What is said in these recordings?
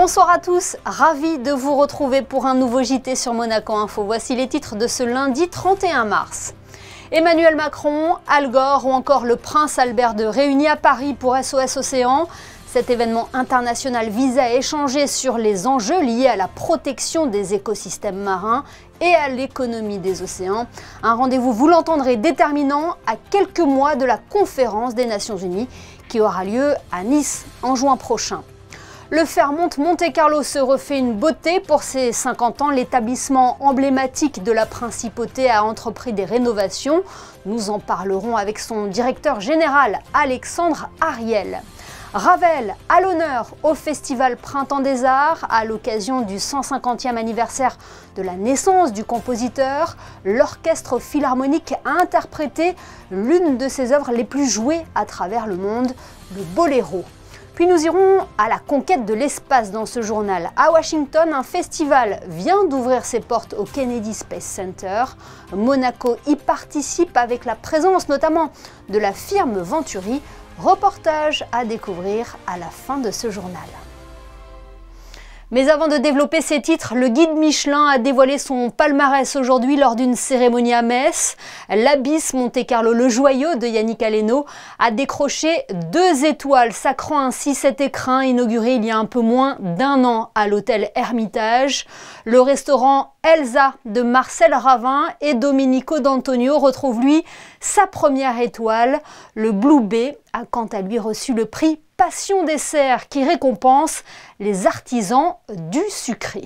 Bonsoir à tous, ravi de vous retrouver pour un nouveau JT sur Monaco Info. Voici les titres de ce lundi 31 mars. Emmanuel Macron, Al Gore ou encore le prince Albert II réunis à Paris pour SOS Océan. Cet événement international vise à échanger sur les enjeux liés à la protection des écosystèmes marins et à l'économie des océans. Un rendez-vous, vous l'entendrez, déterminant à quelques mois de la conférence des Nations Unies qui aura lieu à Nice en juin prochain. Le Fairmont Monte-Carlo se refait une beauté pour ses 50 ans. L'établissement emblématique de la principauté a entrepris des rénovations. Nous en parlerons avec son directeur général, Alexandre Ariel. Ravel à l'honneur au Festival Printemps des Arts à l'occasion du 150e anniversaire de la naissance du compositeur. L'Orchestre Philharmonique a interprété l'une de ses œuvres les plus jouées à travers le monde, le Boléro. Puis nous irons à la conquête de l'espace dans ce journal. À Washington, un festival vient d'ouvrir ses portes au Kennedy Space Center. Monaco y participe avec la présence notamment de la firme Venturi. Reportage à découvrir à la fin de ce journal. Mais avant de développer ces titres, le guide Michelin a dévoilé son palmarès aujourd'hui lors d'une cérémonie à Metz. L'Abysse Monte-Carlo, le joyau de Yannick Aleno, a décroché 2 étoiles, sacrant ainsi cet écrin inauguré il y a un peu moins d'1 an à l'hôtel Hermitage. Le restaurant Elsa de Marcel Ravin et Domenico D'Antonio retrouve lui sa première étoile. Le Blue Bay a quant à lui reçu le prix Passion Dessert qui récompense les artisans du sucré.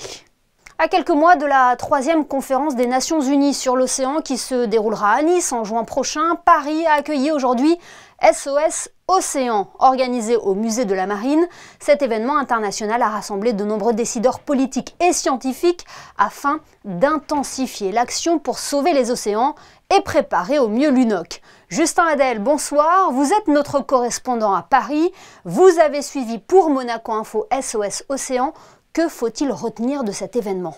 À quelques mois de la 3e conférence des Nations Unies sur l'océan qui se déroulera à Nice en juin prochain, Paris a accueilli aujourd'hui SOS Océan. Organisé au musée de la Marine, cet événement international a rassemblé de nombreux décideurs politiques et scientifiques afin d'intensifier l'action pour sauver les océans et préparer au mieux l'UNOC. Justin Adel, bonsoir, vous êtes notre correspondant à Paris. Vous avez suivi pour Monaco Info SOS Océan. Que faut-il retenir de cet événement ?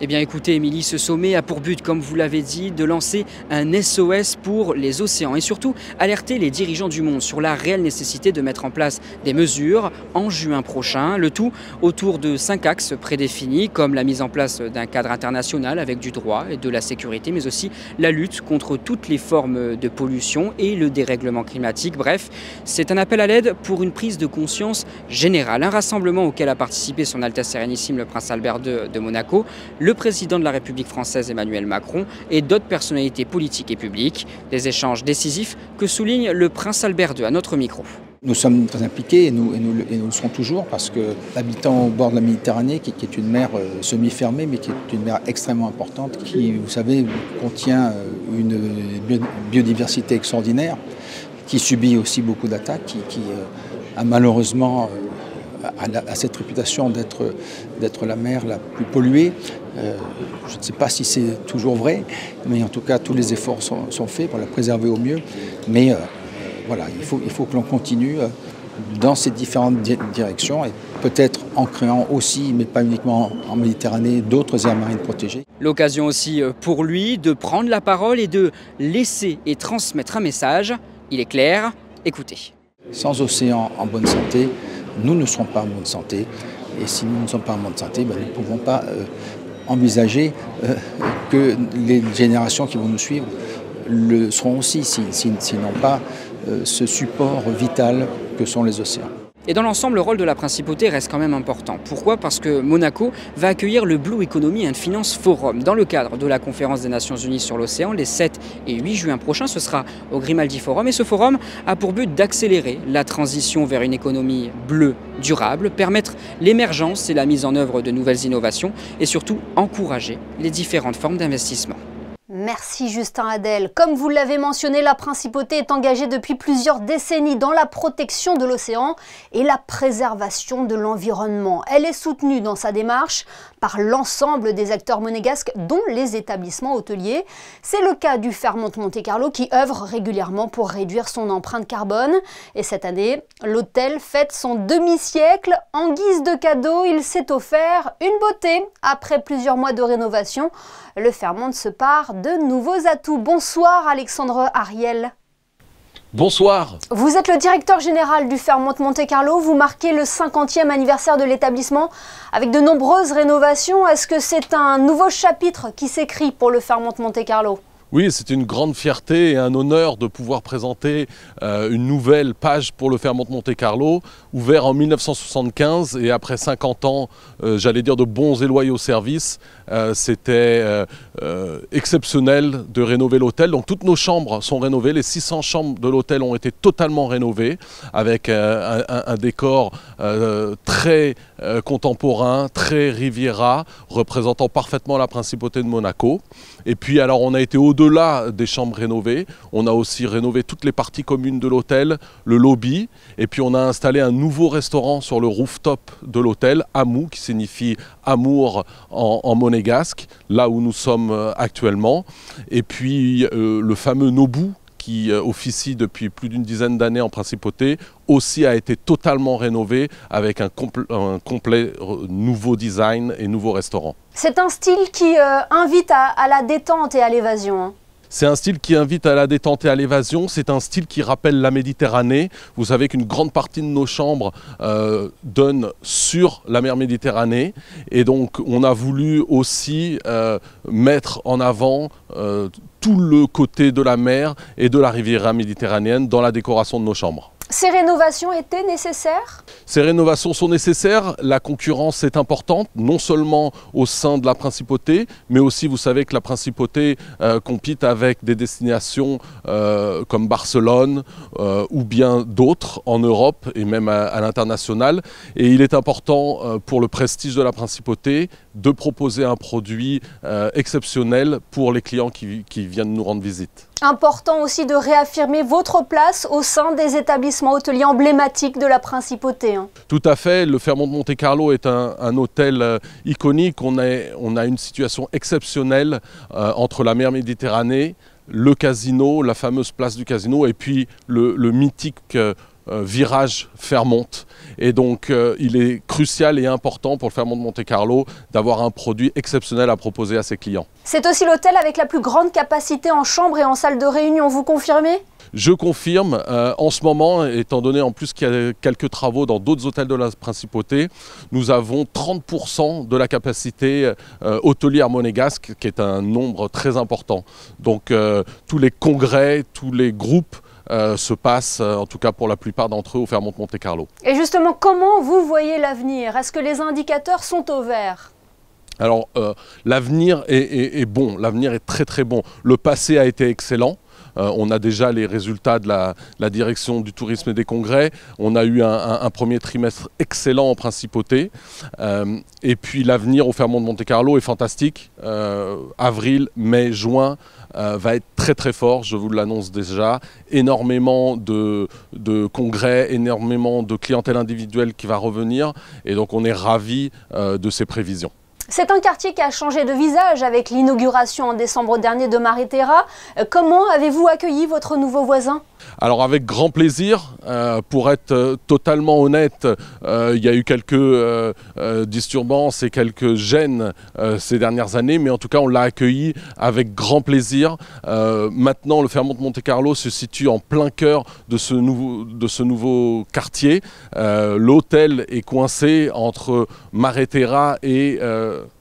Eh bien écoutez Émilie, ce sommet a pour but, comme vous l'avez dit, de lancer un SOS pour les océans et surtout alerter les dirigeants du monde sur la réelle nécessité de mettre en place des mesures en juin prochain. Le tout autour de 5 axes prédéfinis comme la mise en place d'un cadre international avec du droit et de la sécurité, mais aussi la lutte contre toutes les formes de pollution et le dérèglement climatique. Bref, c'est un appel à l'aide pour une prise de conscience générale. Un rassemblement auquel a participé son Altesse Sérénissime le Prince Albert II de Monaco, le président de la République française Emmanuel Macron et d'autres personnalités politiques et publiques. Des échanges décisifs que souligne le Prince Albert II à notre micro. Nous sommes très impliqués et nous le serons toujours parce que habitant au bord de la Méditerranée, qui est une mer semi-fermée mais qui est une mer extrêmement importante, qui, vous savez, contient une biodiversité extraordinaire, qui subit aussi beaucoup d'attaques, qui a malheureusement a cette réputation d'être la mer la plus polluée. Je ne sais pas si c'est toujours vrai, mais en tout cas tous les efforts sont faits pour la préserver au mieux. Mais voilà, il faut que l'on continue dans ces différentes directions et peut-être en créant aussi, mais pas uniquement en Méditerranée, d'autres aires marines protégées. L'occasion aussi pour lui de prendre la parole et de laisser et transmettre un message. Il est clair, écoutez. Sans océan en bonne santé, nous ne serons pas en bonne santé. Et si nous ne sommes pas en bonne santé, nous ne pouvons pas envisager que les générations qui vont nous suivre le seront aussi, s'ils n'ont pas ce support vital que sont les océans. Et dans l'ensemble, le rôle de la principauté reste quand même important. Pourquoi ? Parce que Monaco va accueillir le Blue Economy and Finance Forum dans le cadre de la conférence des Nations Unies sur l'océan les 7 et 8 juin prochains. Ce sera au Grimaldi Forum et ce forum a pour but d'accélérer la transition vers une économie bleue durable, permettre l'émergence et la mise en œuvre de nouvelles innovations et surtout encourager les différentes formes d'investissement. Merci Justin Adel. Comme vous l'avez mentionné, la principauté est engagée depuis plusieurs décennies dans la protection de l'océan et la préservation de l'environnement. Elle est soutenue dans sa démarche par l'ensemble des acteurs monégasques, dont les établissements hôteliers. C'est le cas du Fairmont Monte-Carlo qui œuvre régulièrement pour réduire son empreinte carbone. Et cette année, l'hôtel fête son demi-siècle. En guise de cadeau, il s'est offert une beauté. Après plusieurs mois de rénovation, le Fairmont se part de nouveaux atouts. Bonsoir Alexandre Ariel. Bonsoir. Vous êtes le directeur général du Fairmont Monte-Carlo. Vous marquez le 50e anniversaire de l'établissement avec de nombreuses rénovations. Est-ce que c'est un nouveau chapitre qui s'écrit pour le Fairmont Monte-Carlo ? Oui, c'est une grande fierté et un honneur de pouvoir présenter une nouvelle page pour le Fairmont Monte-Carlo, ouvert en 1975 et après 50 ans, j'allais dire de bons et loyaux services, c'était exceptionnel de rénover l'hôtel. Donc toutes nos chambres sont rénovées, les 600 chambres de l'hôtel ont été totalement rénovées avec un décor très contemporain, très Riviera, représentant parfaitement la principauté de Monaco. Et puis alors on a été au-delà des chambres rénovées, on a aussi rénové toutes les parties communes de l'hôtel, le lobby, et puis on a installé un nouveau restaurant sur le rooftop de l'hôtel, Amou, qui signifie amour en monégasque, là où nous sommes actuellement. Et puis le fameux Nobu, qui officie depuis plus d'une dizaine d'années en principauté, aussi a été totalement rénové avec un complet nouveau design et nouveau restaurant. C'est un style qui invite à la détente et à l'évasion, hein. C'est un style qui invite à la détente et à l'évasion, c'est un style qui rappelle la Méditerranée. Vous savez qu'une grande partie de nos chambres donne sur la mer Méditerranée et donc on a voulu aussi mettre en avant tout le côté de la mer et de la Riviera méditerranéenne dans la décoration de nos chambres. Ces rénovations étaient nécessaires ? Ces rénovations sont nécessaires. La concurrence est importante, non seulement au sein de la principauté, mais aussi, vous savez que la principauté compite avec des destinations comme Barcelone ou bien d'autres en Europe et même à l'international. Et il est important pour le prestige de la principauté de proposer un produit exceptionnel pour les clients qui viennent nous rendre visite. Important aussi de réaffirmer votre place au sein des établissements hôteliers emblématiques de la principauté, hein. Tout à fait, le Fairmont Monte-Carlo est un hôtel iconique. On a une situation exceptionnelle entre la mer Méditerranée, le casino, la fameuse place du casino et puis le mythique virage Fairmont. Et donc il est crucial et important pour le Fairmont Monte-Carlo d'avoir un produit exceptionnel à proposer à ses clients. C'est aussi l'hôtel avec la plus grande capacité en chambres et en salles de réunion, vous confirmez ? Je confirme, en ce moment, étant donné en plus qu'il y a quelques travaux dans d'autres hôtels de la principauté, nous avons 30% de la capacité hôtelière monégasque, qui est un nombre très important. Donc tous les congrès, tous les groupes se passent, en tout cas pour la plupart d'entre eux, au Fairmont Monte-Carlo. Et justement, comment vous voyez l'avenir? Est-ce que les indicateurs sont au vert? Alors, l'avenir est bon, l'avenir est très très bon. Le passé a été excellent. On a déjà les résultats de la direction du tourisme et des congrès. On a eu un premier trimestre excellent en principauté. Et puis l'avenir au Fairmont Monte-Carlo est fantastique. Avril, mai, juin va être très très fort, je vous l'annonce déjà. Énormément de congrès, énormément de clientèle individuelle qui va revenir. Et donc on est ravis de ces prévisions. C'est un quartier qui a changé de visage avec l'inauguration en décembre dernier de Mare Terra. Comment avez-vous accueilli votre nouveau voisin ? Alors avec grand plaisir, pour être totalement honnête, il y a eu quelques disturbances et quelques gênes ces dernières années, mais en tout cas on l'a accueilli avec grand plaisir. Maintenant le Fairmont Monte-Carlo se situe en plein cœur de ce nouveau quartier. L'hôtel est coincé entre Mare Terra et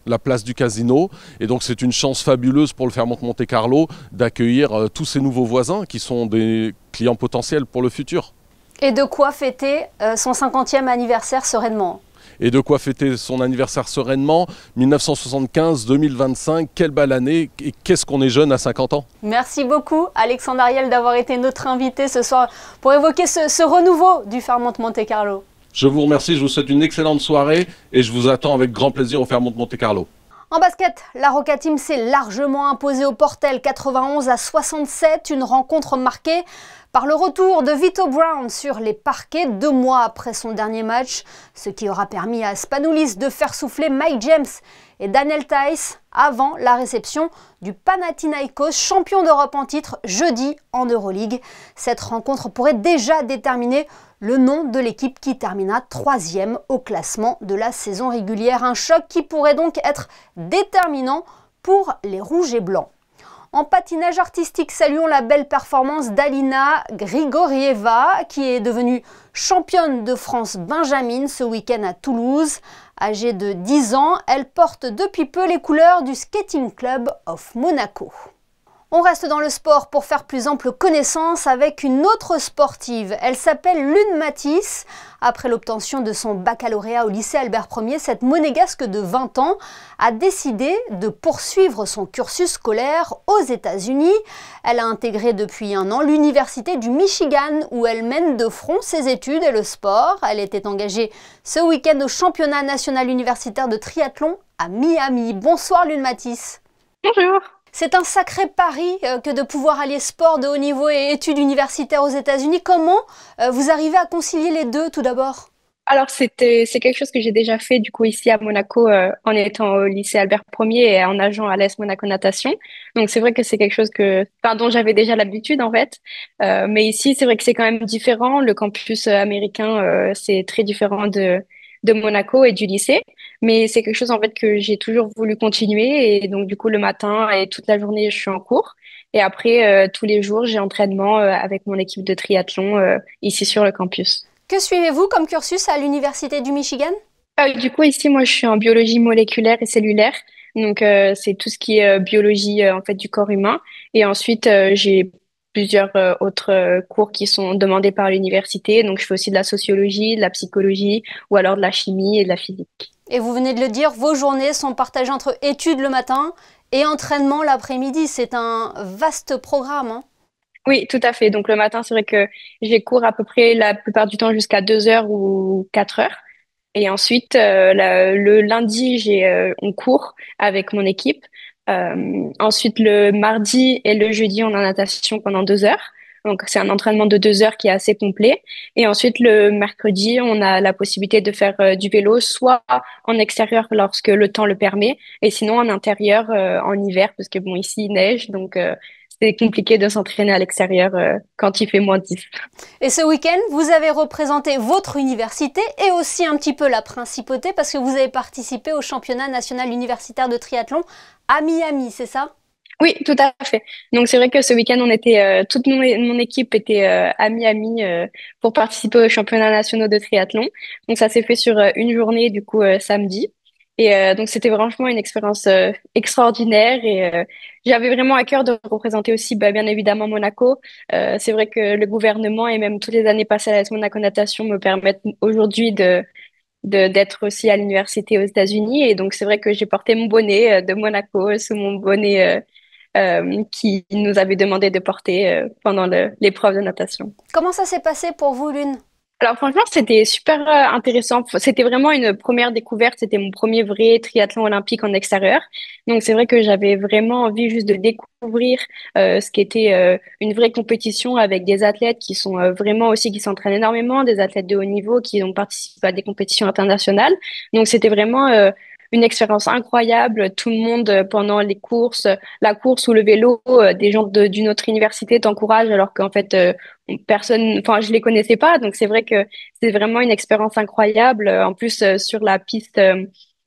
la place du casino, et donc c'est une chance fabuleuse pour le Fairmont Monte-Carlo d'accueillir tous ces nouveaux voisins qui sont des clients potentiels pour le futur. Et de quoi fêter son 50e anniversaire sereinement. Et de quoi fêter son anniversaire sereinement. 1975-2025, quelle belle année, et qu'est-ce qu'on est jeune à 50 ans. Merci beaucoup Alexandre Ariel d'avoir été notre invité ce soir pour évoquer ce renouveau du Fairmont Monte-Carlo. Je vous remercie, je vous souhaite une excellente soirée et je vous attends avec grand plaisir au Fairmont Monte-Carlo. En basket, la Rocca Team s'est largement imposée au Portel 91-67, une rencontre marquée par le retour de Vito Brown sur les parquets 2 mois après son dernier match, ce qui aura permis à Spanoulis de faire souffler Mike James et Daniel Theis avant la réception du Panathinaikos, champion d'Europe en titre, jeudi en Euroleague. Cette rencontre pourrait déjà déterminer le nom de l'équipe qui termina 3e au classement de la saison régulière. Un choc qui pourrait donc être déterminant pour les Rouges et Blancs. En patinage artistique, saluons la belle performance d'Alina Grigorieva qui est devenue championne de France Benjamin ce week-end à Toulouse. Âgée de 10 ans, elle porte depuis peu les couleurs du Skating Club of Monaco. On reste dans le sport pour faire plus ample connaissance avec une autre sportive. Elle s'appelle Lune Mathis. Après l'obtention de son baccalauréat au lycée Albert Ier, cette monégasque de 20 ans a décidé de poursuivre son cursus scolaire aux États-Unis. Elle a intégré depuis un an l'université du Michigan où elle mène de front ses études et le sport. Elle était engagée ce week-end au championnat national universitaire de triathlon à Miami. Bonsoir Lune Mathis. Bonjour. C'est un sacré pari que de pouvoir allier sport de haut niveau et études universitaires aux États-Unis. Comment vous arrivez à concilier les deux tout d'abord? Alors c'est quelque chose que j'ai déjà fait du coup ici à Monaco en étant au lycée Albert Ier et en nageant à l'ES Monaco Natation. Donc c'est vrai que c'est quelque chose dont j'avais déjà l'habitude en fait. Mais ici c'est vrai que c'est quand même différent. Le campus américain c'est très différent de Monaco et du lycée. Mais c'est quelque chose en fait que j'ai toujours voulu continuer et donc du coup le matin et toute la journée je suis en cours et après tous les jours j'ai entraînement avec mon équipe de triathlon ici sur le campus. Que suivez-vous comme cursus à l'université du Michigan? Du coup ici moi je suis en biologie moléculaire et cellulaire donc c'est tout ce qui est biologie en fait du corps humain et ensuite j'ai plusieurs autres cours qui sont demandés par l'université donc je fais aussi de la sociologie, de la psychologie ou alors de la chimie et de la physique. Et vous venez de le dire, vos journées sont partagées entre études le matin et entraînement l'après-midi. C'est un vaste programme, hein? Oui, tout à fait. Donc le matin, c'est vrai que j'ai cours à peu près la plupart du temps jusqu'à 2 heures ou 4 heures. Et ensuite, le lundi, on court avec mon équipe. Ensuite, le mardi et le jeudi, on a natation pendant 2 heures. Donc, c'est un entraînement de 2 heures qui est assez complet. Et ensuite, le mercredi, on a la possibilité de faire du vélo, soit en extérieur lorsque le temps le permet, et sinon en intérieur en hiver, parce que bon, ici, il neige, donc c'est compliqué de s'entraîner à l'extérieur quand il fait -10. Et ce week-end, vous avez représenté votre université et aussi un petit peu la principauté parce que vous avez participé au championnat national universitaire de triathlon à Miami, c'est ça? Oui, tout à fait. Donc c'est vrai que ce week-end, on était toute mon équipe était à Miami pour participer aux championnats nationaux de triathlon. Donc ça s'est fait sur une journée du coup samedi. Et donc c'était franchement une expérience extraordinaire et j'avais vraiment à cœur de représenter aussi bien évidemment Monaco. C'est vrai que le gouvernement et même toutes les années passées à la Monaco Natation me permettent aujourd'hui d'être aussi à l'université aux États-Unis et donc c'est vrai que j'ai porté mon bonnet de Monaco sous mon bonnet qui nous avait demandé de porter pendant l'épreuve de natation. Comment ça s'est passé pour vous, Lune? Alors franchement, c'était super intéressant. C'était vraiment une première découverte. C'était mon premier vrai triathlon olympique en extérieur. Donc c'est vrai que j'avais vraiment envie juste de découvrir ce qui était une vraie compétition avec des athlètes qui sont vraiment aussi, qui s'entraînent énormément, des athlètes de haut niveau qui ont participé à des compétitions internationales. Donc c'était vraiment une expérience incroyable. Tout le monde pendant les courses, la course ou le vélo, des gens d'une autre université t'encouragent alors qu'en fait personne, enfin je les connaissais pas. Donc c'est vrai que c'est vraiment une expérience incroyable. En plus sur la piste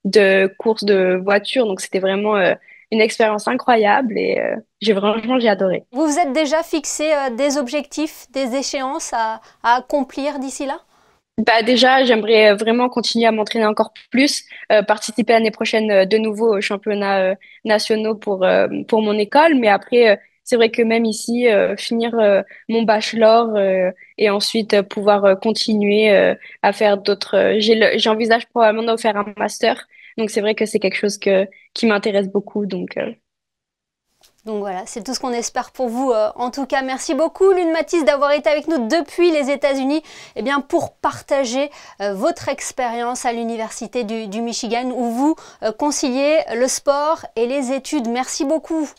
de course de voiture, donc c'était vraiment une expérience incroyable et j'ai adoré. Vous vous êtes déjà fixé des objectifs, des échéances à accomplir d'ici là? Déjà, j'aimerais vraiment continuer à m'entraîner encore plus, participer l'année prochaine de nouveau aux championnats nationaux pour mon école. Mais après, c'est vrai que même ici, finir mon bachelor et ensuite pouvoir continuer à faire d'autres. J'envisage probablement de faire un master. Donc c'est vrai que c'est quelque chose qui m'intéresse beaucoup. Donc voilà, c'est tout ce qu'on espère pour vous. En tout cas, merci beaucoup Lune Mathis d'avoir été avec nous depuis les États-Unis pour partager votre expérience à l'université du Michigan où vous conciliez le sport et les études. Merci beaucoup.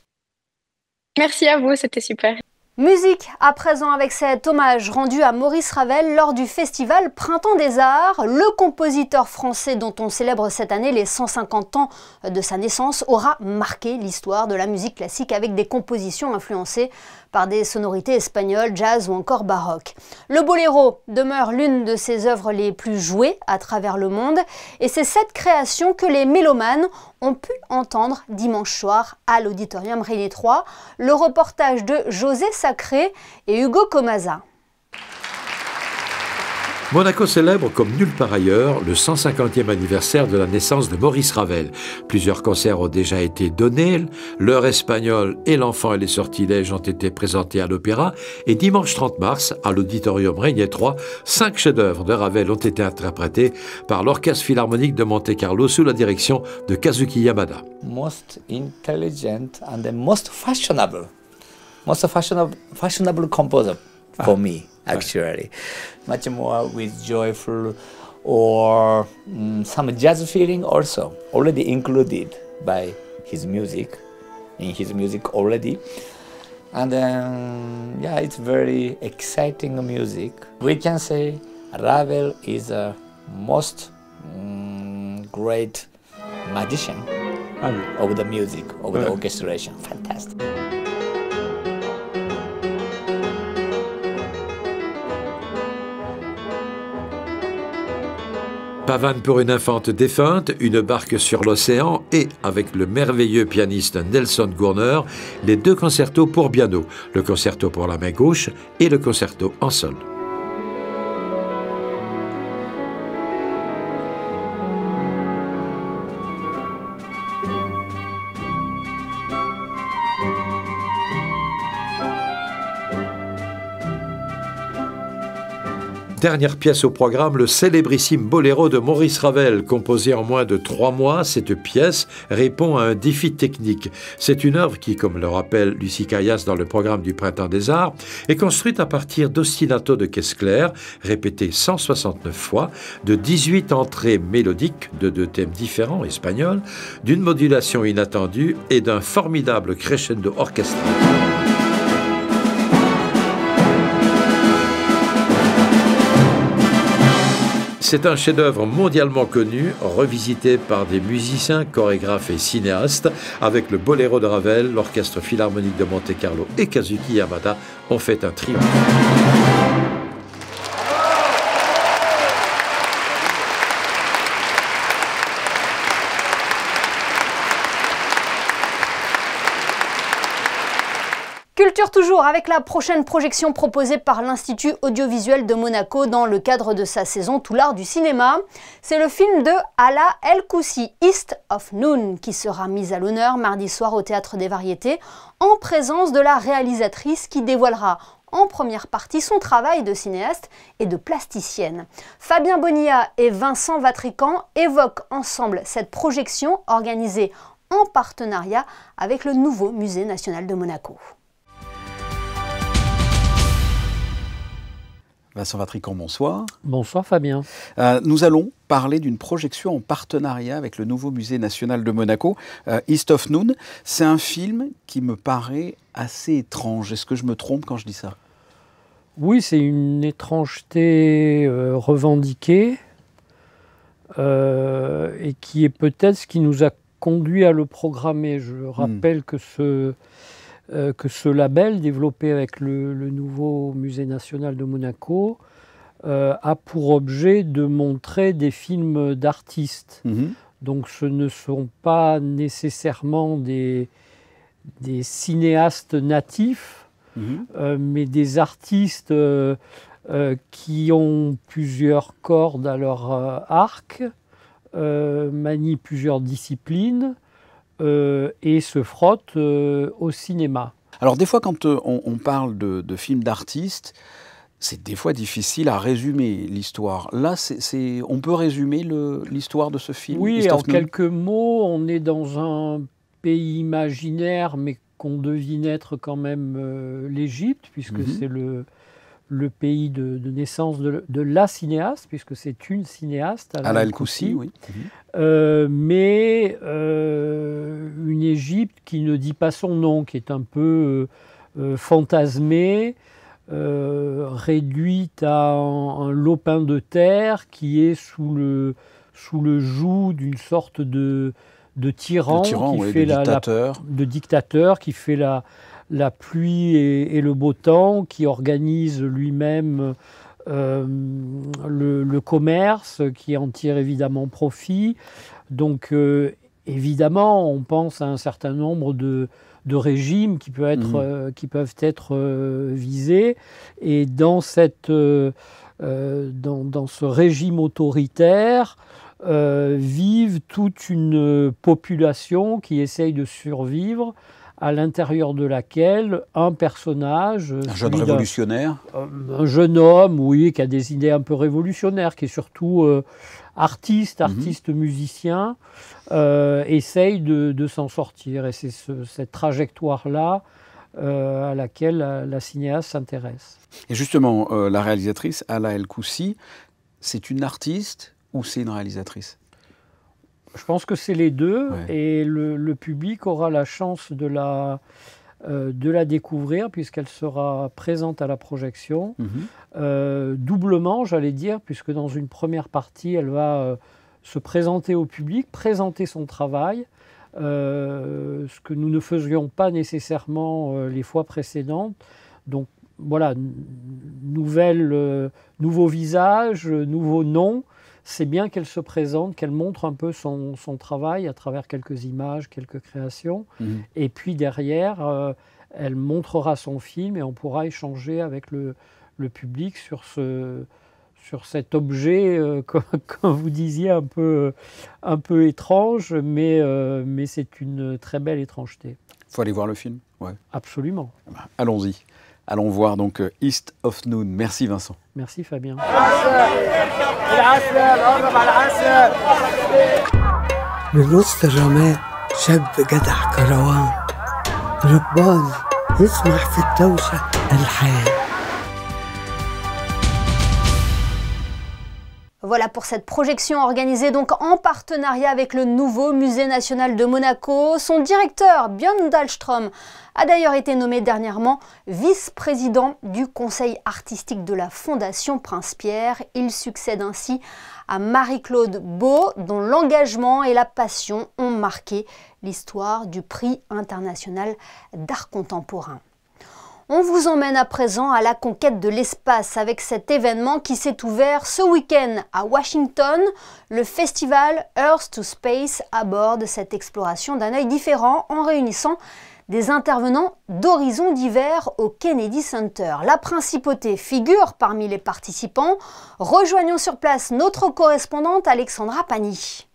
Merci à vous, c'était super. Musique à présent avec cet hommage rendu à Maurice Ravel lors du festival Printemps des Arts. Le compositeur français dont on célèbre cette année les 150 ans de sa naissance aura marqué l'histoire de la musique classique avec des compositions influencées par des sonorités espagnoles, jazz ou encore baroque. Le boléro demeure l'une de ses œuvres les plus jouées à travers le monde et c'est cette création que les mélomanes ont pu entendre dimanche soir à l'Auditorium René 3. Le reportage de José Sacré et Hugo Comaza. Monaco célèbre comme nulle part ailleurs le 150e anniversaire de la naissance de Maurice Ravel. Plusieurs concerts ont déjà été donnés, l'heure espagnole et l'enfant et les sortilèges ont été présentés à l'opéra et dimanche 30 mars, à l'Auditorium René 3, 5 chefs-d'œuvre de Ravel ont été interprétés par l'Orchestre Philharmonique de Monte-Carlo sous la direction de Kazuki Yamada. Most intelligent and the most fashionable composer for me. Actually, much more with joyful or some jazz feeling also already included by his music, in his music already. And then, yeah, it's very exciting music. We can say Ravel is a most great magician of the music, of the orchestration. Fantastic. Pavane pour une infante défunte, une barque sur l'océan et, avec le merveilleux pianiste Nelson Gurner, les 2 concertos pour piano, le concerto pour la main gauche et le concerto en sol. Dernière pièce au programme, le célébrissime boléro de Maurice Ravel. Composé en moins de 3 mois, cette pièce répond à un défi technique. C'est une œuvre qui, comme le rappelle Lucie Caillas dans le programme du Printemps des Arts, est construite à partir d'ostinato de caisse claire, répété 169 fois, de 18 entrées mélodiques de 2 thèmes différents espagnols, d'une modulation inattendue et d'un formidable crescendo orchestral. C'est un chef-d'œuvre mondialement connu, revisité par des musiciens, chorégraphes et cinéastes. Avec le boléro de Ravel, l'Orchestre Philharmonique de Monte-Carlo et Kazuki Yamada ont fait un triomphe. Culture toujours avec la prochaine projection proposée par l'Institut audiovisuel de Monaco dans le cadre de sa saison Tout l'art du cinéma. C'est le film de Hala El Koussi, East of Noon, qui sera mis à l'honneur mardi soir au Théâtre des Variétés en présence de la réalisatrice qui dévoilera en première partie son travail de cinéaste et de plasticienne. Fabien Bonilla et Vincent Vatrican évoquent ensemble cette projection organisée en partenariat avec le nouveau Musée national de Monaco. Vincent Vatrican, bonsoir. Bonsoir Fabien. Nous allons parler d'une projection en partenariat avec le nouveau Musée national de Monaco, East of Noon. C'est un film qui me paraît assez étrange. Est-ce que je me trompe quand je dis ça? Oui, c'est une étrangeté revendiquée et qui est peut-être ce qui nous a conduit à le programmer. Je rappelle que ce label, développé avec le nouveau Musée national de Monaco, a pour objet de montrer des films d'artistes. Donc ce ne sont pas nécessairement des cinéastes natifs, mais des artistes qui ont plusieurs cordes à leur arc, manient plusieurs disciplines, et se frottent au cinéma. Alors des fois quand on parle de films d'artistes, c'est des fois difficile à résumer l'histoire. Là, on peut résumer l'histoire de ce film? Oui, en quelques mots, on est dans un pays imaginaire, mais qu'on devine être quand même l'Égypte, puisque c'est le pays de naissance de la cinéaste, puisque c'est une cinéaste, Hala El Koussi, oui. Mais une Égypte qui ne dit pas son nom, qui est un peu fantasmée, réduite à un lopin de terre qui est sous le joug d'une sorte de tyran qui fait de dictateur qui fait la pluie et le beau temps, qui organise lui-même le commerce, qui en tire évidemment profit. Donc évidemment, on pense à un certain nombre de régimes qui peuvent être visés. Et dans ce régime autoritaire, vivent toute une population qui essaye de survivre, à l'intérieur de laquelle un personnage... Un jeune révolutionnaire. Un jeune homme, oui, qui a des idées un peu révolutionnaires, qui est surtout artiste musicien, essaye de s'en sortir. Et c'est cette trajectoire-là à laquelle la cinéaste s'intéresse. Et justement, la réalisatrice, Hala El Koussi, c'est une artiste ou c'est une réalisatrice ? Je pense que c'est les deux, ouais. Et le public aura la chance de la découvrir puisqu'elle sera présente à la projection, doublement j'allais dire, puisque dans une première partie elle va se présenter au public, présenter son travail, ce que nous ne faisions pas nécessairement les fois précédentes. Donc voilà, nouveau visage, nouveau nom. C'est bien qu'elle se présente, qu'elle montre un peu son travail à travers quelques images, quelques créations. Et puis derrière, elle montrera son film et on pourra échanger avec le public sur cet objet, comme vous disiez, un peu étrange, mais c'est une très belle étrangeté. Il faut aller voir le film, ouais. Absolument. Allons-y. Allons voir donc East of Noon. Merci Vincent. Merci Fabien. بنص الرماد شاب جدع كروان رباني يسمح في الدوشة الحياة. Voilà pour cette projection organisée donc en partenariat avec le nouveau Musée national de Monaco. Son directeur, Björn Dahlström, a d'ailleurs été nommé dernièrement vice-président du conseil artistique de la Fondation Prince-Pierre. Il succède ainsi à Marie-Claude Beau, dont l'engagement et la passion ont marqué l'histoire du prix international d'art contemporain. On vous emmène à présent à la conquête de l'espace avec cet événement qui s'est ouvert ce week-end à Washington. Le festival Earth to Space aborde cette exploration d'un œil différent en réunissant des intervenants d'horizons divers au Kennedy Center. La principauté figure parmi les participants. Rejoignons sur place notre correspondante Alexandra Pani.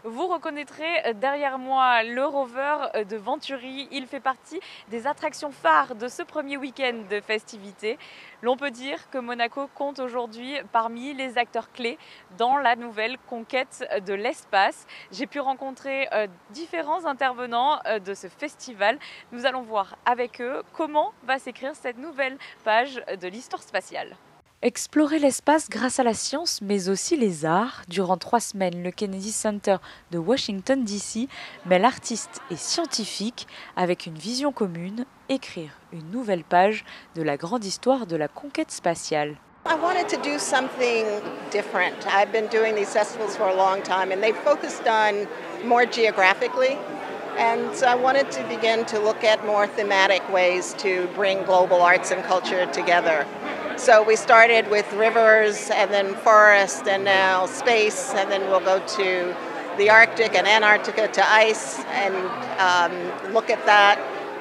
Vous reconnaîtrez derrière moi le rover de Venturi. Il fait partie des attractions phares de ce premier week-end de festivités. L'on peut dire que Monaco compte aujourd'hui parmi les acteurs clés dans la nouvelle conquête de l'espace. J'ai pu rencontrer différents intervenants de ce festival. Nous allons voir avec eux comment va s'écrire cette nouvelle page de l'histoire spatiale. Explorer l'espace grâce à la science, mais aussi les arts. Durant 3 semaines, le Kennedy Center de Washington DC met l'artiste et scientifique avec une vision commune, écrire une nouvelle page de la grande histoire de la conquête spatiale. I wanted to do something different. I've been doing these festivals for a long time and they focused on more geographically. And so I wanted to begin to look at more thematic ways to bring global arts and culture together. So we started with rivers and then forest and now space, and then we'll go to the Arctic and Antarctica to ice and look at that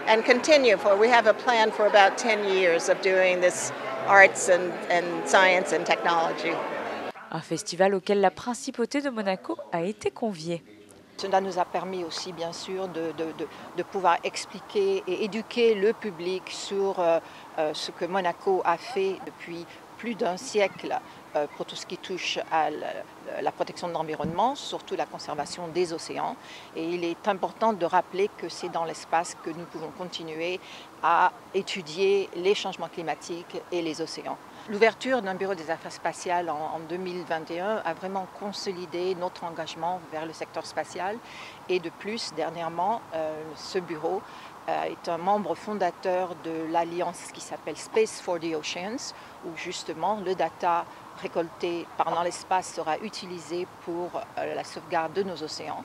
and continue. We have a plan for about 10 years of doing this arts and science and technology. Un festival auquel la principauté de Monaco a été conviée. Cela nous a permis aussi, bien sûr, de pouvoir expliquer et éduquer le public sur ce que Monaco a fait depuis plus d'1 siècle pour tout ce qui touche à la protection de l'environnement, surtout la conservation des océans. Et il est important de rappeler que c'est dans l'espace que nous pouvons continuer à étudier les changements climatiques et les océans. L'ouverture d'un bureau des affaires spatiales en 2021 a vraiment consolidé notre engagement vers le secteur spatial. Et de plus, dernièrement, ce bureau est un membre fondateur de l'alliance qui s'appelle Space for the Oceans, où justement le data récolté pendant l'espace sera utilisé pour la sauvegarde de nos océans.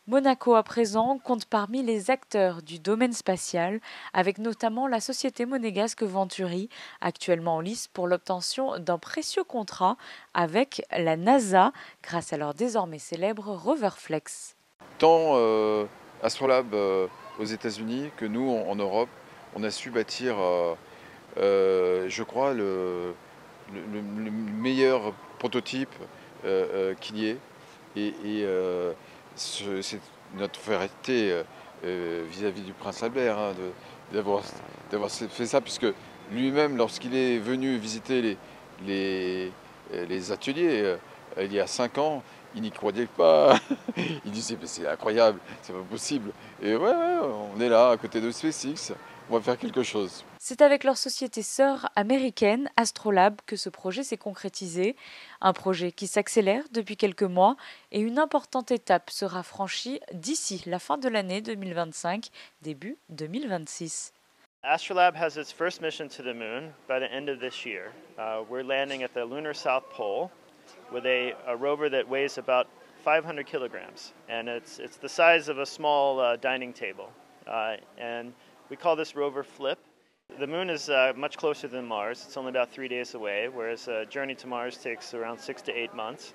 Monaco, à présent, compte parmi les acteurs du domaine spatial, avec notamment la société monégasque Venturi, actuellement en lice pour l'obtention d'un précieux contrat avec la NASA, grâce à leur désormais célèbre rover Flex. Tant Astrolabe aux États-Unis que nous, en Europe, on a su bâtir, je crois, le meilleur prototype qu'il y ait. Et c'est notre fierté vis-à-vis du prince Albert d'avoir fait ça, puisque lui-même, lorsqu'il est venu visiter les ateliers il y a 5 ans, il n'y croyait pas. Il disait mais c'est incroyable, c'est pas possible. Et ouais, on est là à côté de SpaceX, on va faire quelque chose. C'est avec leur société sœur américaine, Astrolabe, que ce projet s'est concrétisé. Un projet qui s'accélère depuis quelques mois et une importante étape sera franchie d'ici la fin de l'année 2025, début 2026. Astrolabe has its first mission to the moon by the end of this year. We're landing at the lunar South Pole with a rover that weighs about 500 kilograms, and it's the size of a small dining table. And we call this rover FLIP. The moon is much closer than Mars. It's only about 3 days away, whereas a journey to Mars takes around 6 to 8 months.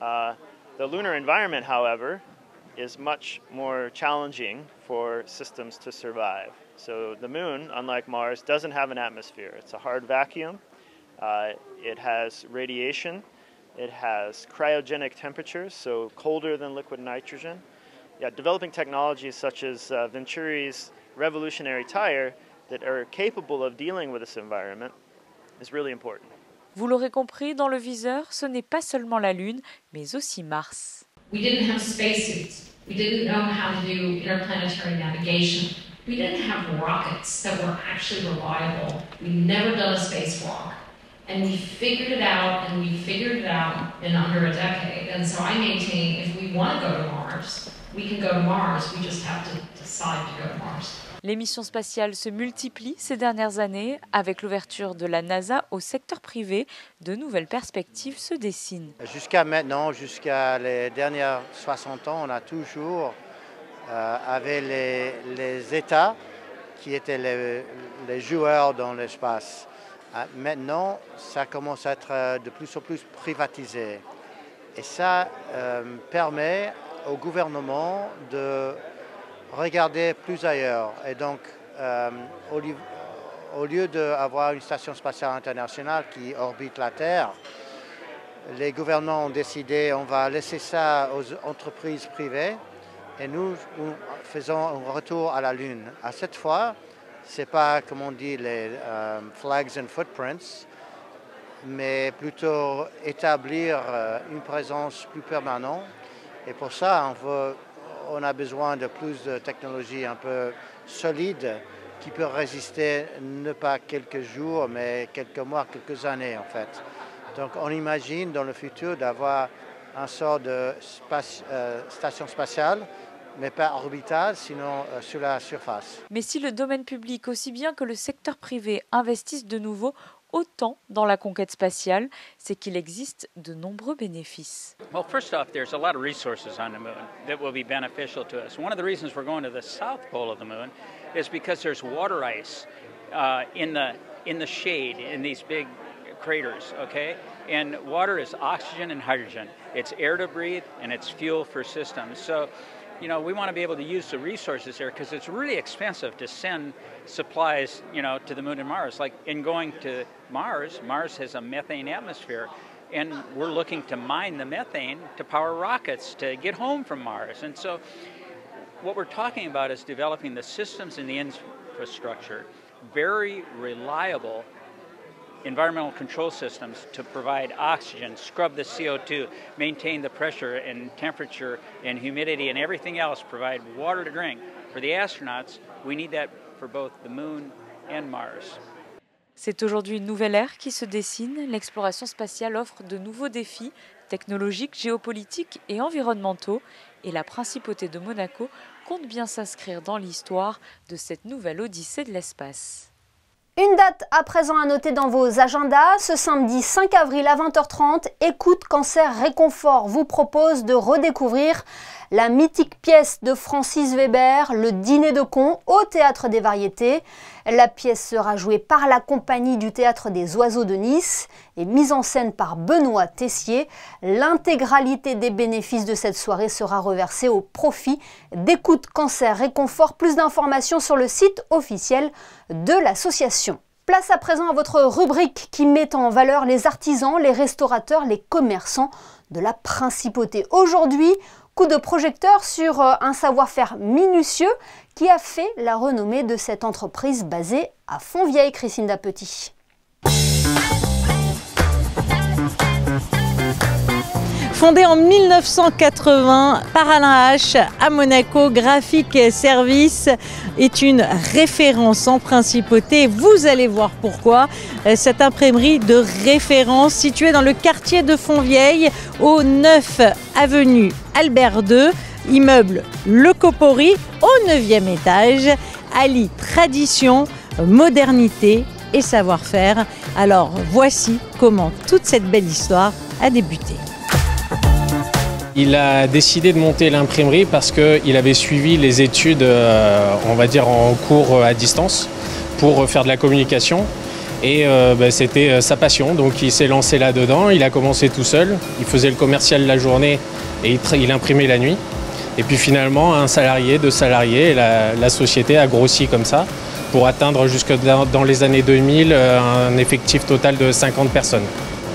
The lunar environment, however, is much more challenging for systems to survive. So the moon, unlike Mars, doesn't have an atmosphere. It's a hard vacuum. It has radiation. It has cryogenic temperatures, so colder than liquid nitrogen. Developing technologies such as Venturi's revolutionary tire that are capable of dealing with this environment is really important. Vous l'aurez compris, dans le viseur, ce n'est pas seulement la Lune, mais aussi Mars. We didn't have spacesuits. We didn't know how to do interplanetary navigation. We didn't have rockets that were actually reliable. We'd never done a spacewalk. And we figured it out, and we figured it out in under a decade. And so I maintain if we want to go to Mars, we can go to Mars. We just have to decide to go to Mars. Les missions spatiales se multiplient ces dernières années. Avec l'ouverture de la NASA au secteur privé, de nouvelles perspectives se dessinent. Jusqu'à maintenant, jusqu'à les dernières 60 ans, on a toujours avec les États qui étaient les joueurs dans l'espace. Maintenant, ça commence à être de plus en plus privatisé. Et ça permet au gouvernement de regarder plus ailleurs. Et donc, au lieu d'avoir une station spatiale internationale qui orbite la Terre, les gouvernements ont décidé on va laisser ça aux entreprises privées et nous faisons un retour à la Lune. À cette fois, ce n'est pas, comme on dit, les flags and footprints, mais plutôt établir une présence plus permanente. Et pour ça, on a besoin de plus de technologies un peu solides qui peuvent résister non pas quelques jours, mais quelques mois, quelques années en fait. Donc on imagine dans le futur d'avoir un sort de station spatiale, mais pas orbitale, sinon sur la surface. Mais si le domaine public, aussi bien que le secteur privé, investissent de nouveau autant dans la conquête spatiale, c'est qu'il existe de nombreux bénéfices. Well, first off, there's a lot of resources on the moon that will be beneficial to us. One of the reasons we're going to the south pole of the moon is because there's water ice in the shade in these big craters, okay? And water is oxygen and hydrogen. It's air to breathe and it's fuel for systems. So, you know, we want to be able to use the resources there because it's really expensive to send supplies, you know, to the moon and Mars. Like in going to Mars, Mars has a methane atmosphere, and we're looking to mine the methane to power rockets to get home from Mars. And so what we're talking about is developing the systems and the infrastructure, very reliable environmental control systems to provide oxygen, scrub the CO2, maintain the pressure and temperature and humidity and everything else, provide water to drink. For the astronauts, we need that for both the moon and Mars. C'est aujourd'hui une nouvelle ère qui se dessine. L'exploration spatiale offre de nouveaux défis technologiques, géopolitiques et environnementaux. Et la principauté de Monaco compte bien s'inscrire dans l'histoire de cette nouvelle odyssée de l'espace. Une date à présent à noter dans vos agendas. Ce samedi 5 avril à 20h30, Écoute Cancer Réconfort vous propose de redécouvrir la mythique pièce de Francis Weber, Le Dîner de cons, au Théâtre des Variétés. La pièce sera jouée par la compagnie du Théâtre des Oiseaux de Nice et mise en scène par Benoît Tessier. L'intégralité des bénéfices de cette soirée sera reversée au profit d'Écoute Cancer Réconfort. Plus d'informations sur le site officiel de l'association. Place à présent à votre rubrique qui met en valeur les artisans, les restaurateurs, les commerçants de la principauté. Aujourd'hui, coup de projecteur sur un savoir-faire minutieux qui a fait la renommée de cette entreprise basée à Fontvieille. Christine Dapetit. Fondé en 1980 par Alain H à Monaco, Graphic Service est une référence en principauté. Vous allez voir pourquoi. Cette imprimerie de référence située dans le quartier de Fontvieille, au 9 avenue Albert II, immeuble Le Copori, au 9e étage, allie tradition, modernité et savoir-faire. Alors voici comment toute cette belle histoire a débuté. Il a décidé de monter l'imprimerie parce qu'il avait suivi les études, on va dire, en cours à distance pour faire de la communication. Et c'était sa passion, donc il s'est lancé là-dedans. Il a commencé tout seul, il faisait le commercial la journée et il imprimait la nuit. Et puis finalement, un salarié, 2 salariés, et la société a grossi comme ça pour atteindre jusque dans les années 2000 un effectif total de 50 personnes.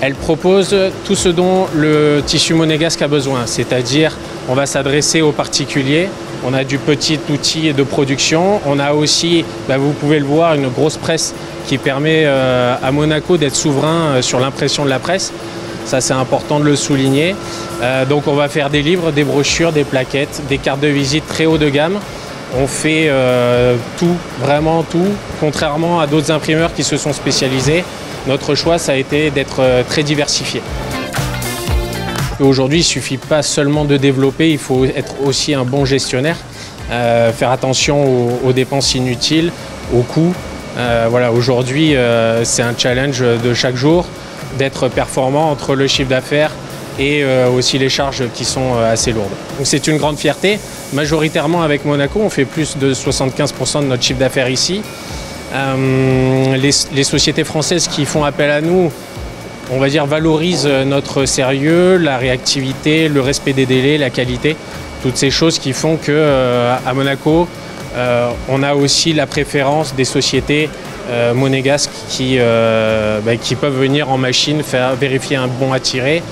Elle propose tout ce dont le tissu monégasque a besoin, c'est-à-dire on va s'adresser aux particuliers, on a du petit outil de production, on a aussi, vous pouvez le voir, une grosse presse qui permet à Monaco d'être souverain sur l'impression de la presse. Ça, c'est important de le souligner. Donc on va faire des livres, des brochures, des plaquettes, des cartes de visite très haut de gamme. On fait tout, vraiment tout, contrairement à d'autres imprimeurs qui se sont spécialisés. Notre choix, ça a été d'être très diversifié. Aujourd'hui, il ne suffit pas seulement de développer, il faut être aussi un bon gestionnaire, faire attention aux dépenses inutiles, aux coûts. Voilà, aujourd'hui, c'est un challenge de chaque jour d'être performant entre le chiffre d'affaires et aussi les charges qui sont assez lourdes. Donc c'est une grande fierté. Majoritairement avec Monaco, on fait plus de 75% de notre chiffre d'affaires ici. Les sociétés françaises qui font appel à nous, on va dire, valorisent notre sérieux, la réactivité, le respect des délais, la qualité, toutes ces choses qui font qu'à Monaco, on a aussi la préférence des sociétés monégasques qui peuvent venir en machine vérifier un bon à tirer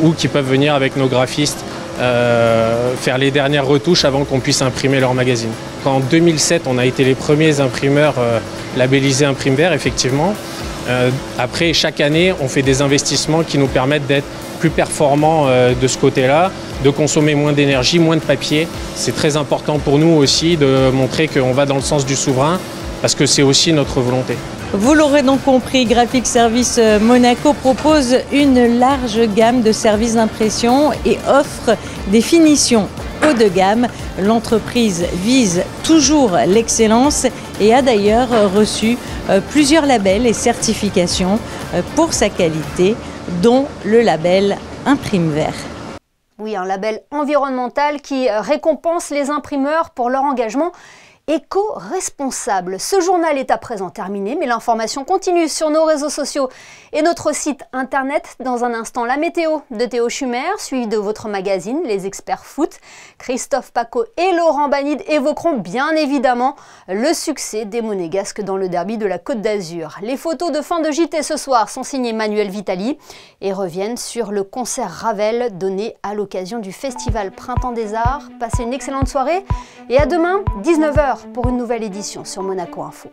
ou qui peuvent venir avec nos graphistes faire les dernières retouches avant qu'on puisse imprimer leur magazine. En 2007, on a été les premiers imprimeurs labellisés Imprime Vert, effectivement. Après, chaque année, on fait des investissements qui nous permettent d'être plus performants de ce côté-là, de consommer moins d'énergie, moins de papier. C'est très important pour nous aussi de montrer qu'on va dans le sens du souverain, parce que c'est aussi notre volonté. Vous l'aurez donc compris, Graphic Service Monaco propose une large gamme de services d'impression et offre des finitions haut de gamme. L'entreprise vise toujours l'excellence et a d'ailleurs reçu plusieurs labels et certifications pour sa qualité, dont le label Imprime Vert. Oui, un label environnemental qui récompense les imprimeurs pour leur engagement éco-responsable. Ce journal est à présent terminé, mais l'information continue sur nos réseaux sociaux et notre site internet. Dans un instant, la météo de Théo Schumer, suivi de votre magazine, Les Experts Foot. Christophe Paco et Laurent Banide évoqueront bien évidemment le succès des Monégasques dans le derby de la Côte d'Azur. Les photos de fin de JT ce soir sont signées Manuel Vitali et reviennent sur le concert Ravel donné à l'occasion du Festival Printemps des Arts. Passez une excellente soirée et à demain, 19h. pour une nouvelle édition sur Monaco Info.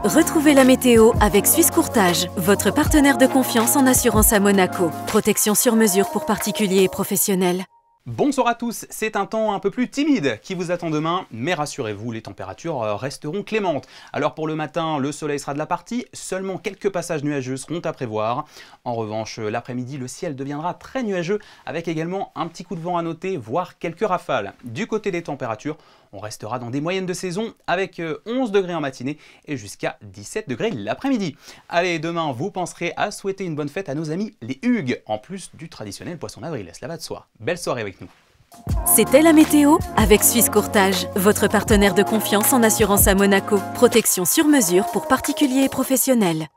Retrouvez la météo avec Suisse Courtage, votre partenaire de confiance en assurance à Monaco. Protection sur mesure pour particuliers et professionnels. Bonsoir à tous, c'est un temps un peu plus timide qui vous attend demain, mais rassurez-vous, les températures resteront clémentes. Alors pour le matin, le soleil sera de la partie, seulement quelques passages nuageux seront à prévoir. En revanche, l'après-midi, le ciel deviendra très nuageux, avec également un petit coup de vent à noter, voire quelques rafales. Du côté des températures, on restera dans des moyennes de saison, avec 11 degrés en matinée et jusqu'à 17 degrés l'après-midi. Allez, demain, vous penserez à souhaiter une bonne fête à nos amis les Hugues, en plus du traditionnel poisson d'avril, cela va de soi. Belle soirée avec nous. C'était la météo avec Suisse Courtage, votre partenaire de confiance en assurance à Monaco. Protection sur mesure pour particuliers et professionnels.